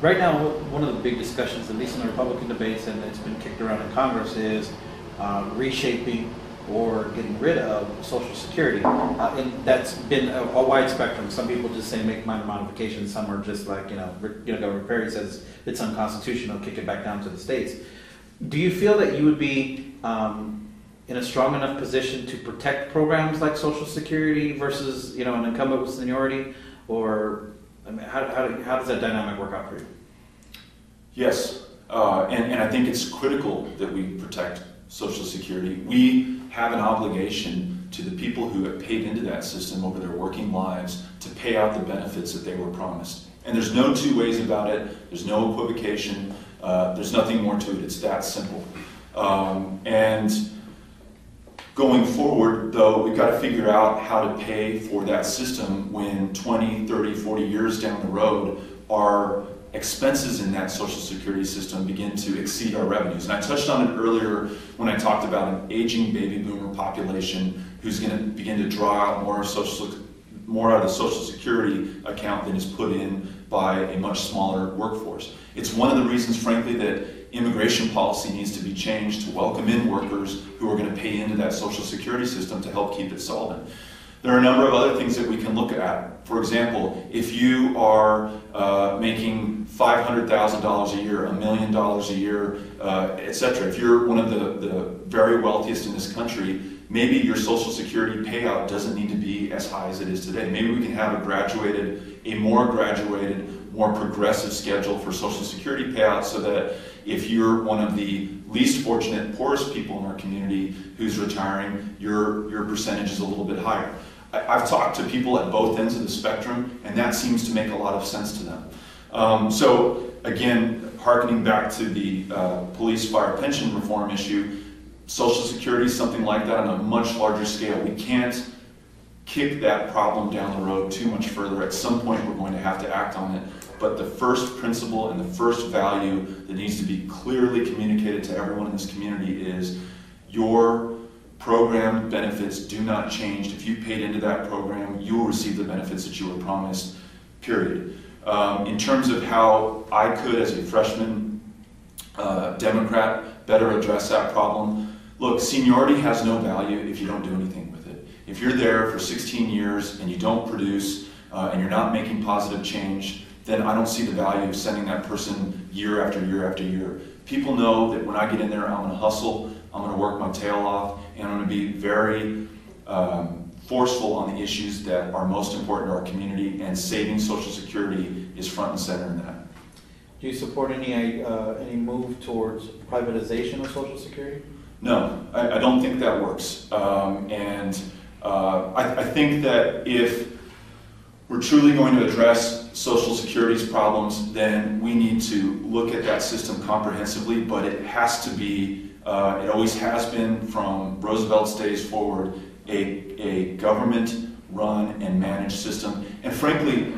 Right now, one of the big discussions, at least in the Republican debates, and it's been kicked around in Congress, is reshaping or getting rid of Social Security. And that's been a wide spectrum. Some people just say make minor modifications. Some are just like, Governor Perry says it's unconstitutional, kick it back down to the states. Do you feel that you would be in a strong enough position to protect programs like Social Security versus, an incumbent with seniority? Or I mean, how does that dynamic work out for you? Yes, and I think it's critical that we protect Social Security. We have an obligation to the people who have paid into that system over their working lives to pay out the benefits that they were promised. And there's no two ways about it. There's no equivocation. There's nothing more to it. It's that simple. And going forward, though, we've got to figure out how to pay for that system when 20, 30, 40 years down the road, our expenses in that Social Security system begin to exceed our revenues. And I touched on it earlier when I talked about an aging baby boomer population who's going to begin to draw out more out of the Social Security account than is put in by a much smaller workforce. It's one of the reasons, frankly, that immigration policy needs to be changed to welcome in workers who are going to pay into that Social Security system to help keep it solvent. There are a number of other things that we can look at. For example, if you are making $500,000 a year, $1 million a year, etc., if you're one of the very wealthiest in this country, maybe your Social Security payout doesn't need to be as high as it is today. Maybe we can have a more graduated, more progressive schedule for Social Security payouts so that if you're one of the least fortunate, poorest people in our community who's retiring, your percentage is a little bit higher. I've talked to people at both ends of the spectrum, and that seems to make a lot of sense to them. So again, hearkening back to the police fire pension reform issue, Social Security, something like that on a much larger scale. We can't kick that problem down the road too much further. At some point, we're going to have to act on it. But the first principle and the first value that needs to be clearly communicated to everyone in this community is your program benefits do not change. If you paid into that program, you will receive the benefits that you were promised, period. In terms of how I could, as a freshman Democrat, better address that problem, look, seniority has no value if you don't do anything with it. If you're there for 16 years and you don't produce and you're not making positive change, then I don't see the value of sending that person year after year after year. People know that when I get in there, I'm going to hustle, I'm going to work my tail off, and I'm going to be very forceful on the issues that are most important to our community, and saving Social Security is front and center in that. Do you support any move towards privatization of Social Security? No, I don't think that works. I think that if we're truly going to address Social Security's problems, then we need to look at that system comprehensively, but it has to be, it always has been from Roosevelt's days forward, a government-run and managed system. And frankly,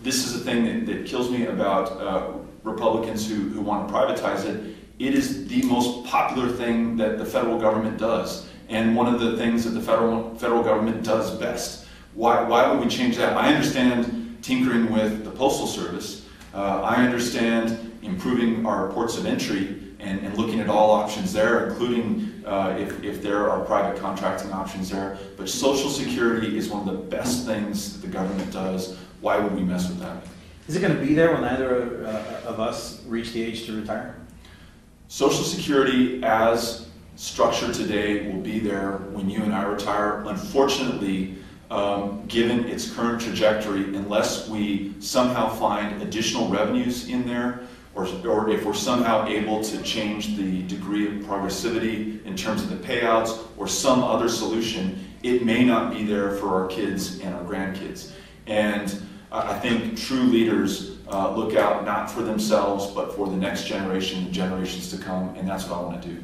this is the thing that kills me about Republicans who want to privatize it. It is the most popular thing that the federal government does, and one of the things that the federal government does best. Why would we change that? I understand tinkering with the Postal Service. I understand improving our ports of entry and looking at all options there, including if there are private contracting options there. But Social Security is one of the best things that the government does. Why would we mess with that? Is it going to be there when either of us reach the age to retire? Social Security, as structured today, will be there when you and I retire. Unfortunately, given its current trajectory, unless we somehow find additional revenues in there, or if we're somehow able to change the degree of progressivity in terms of the payouts, or some other solution, it may not be there for our kids and our grandkids. And I think true leaders look out not for themselves, but for the next generation and generations to come, and that's what I want to do.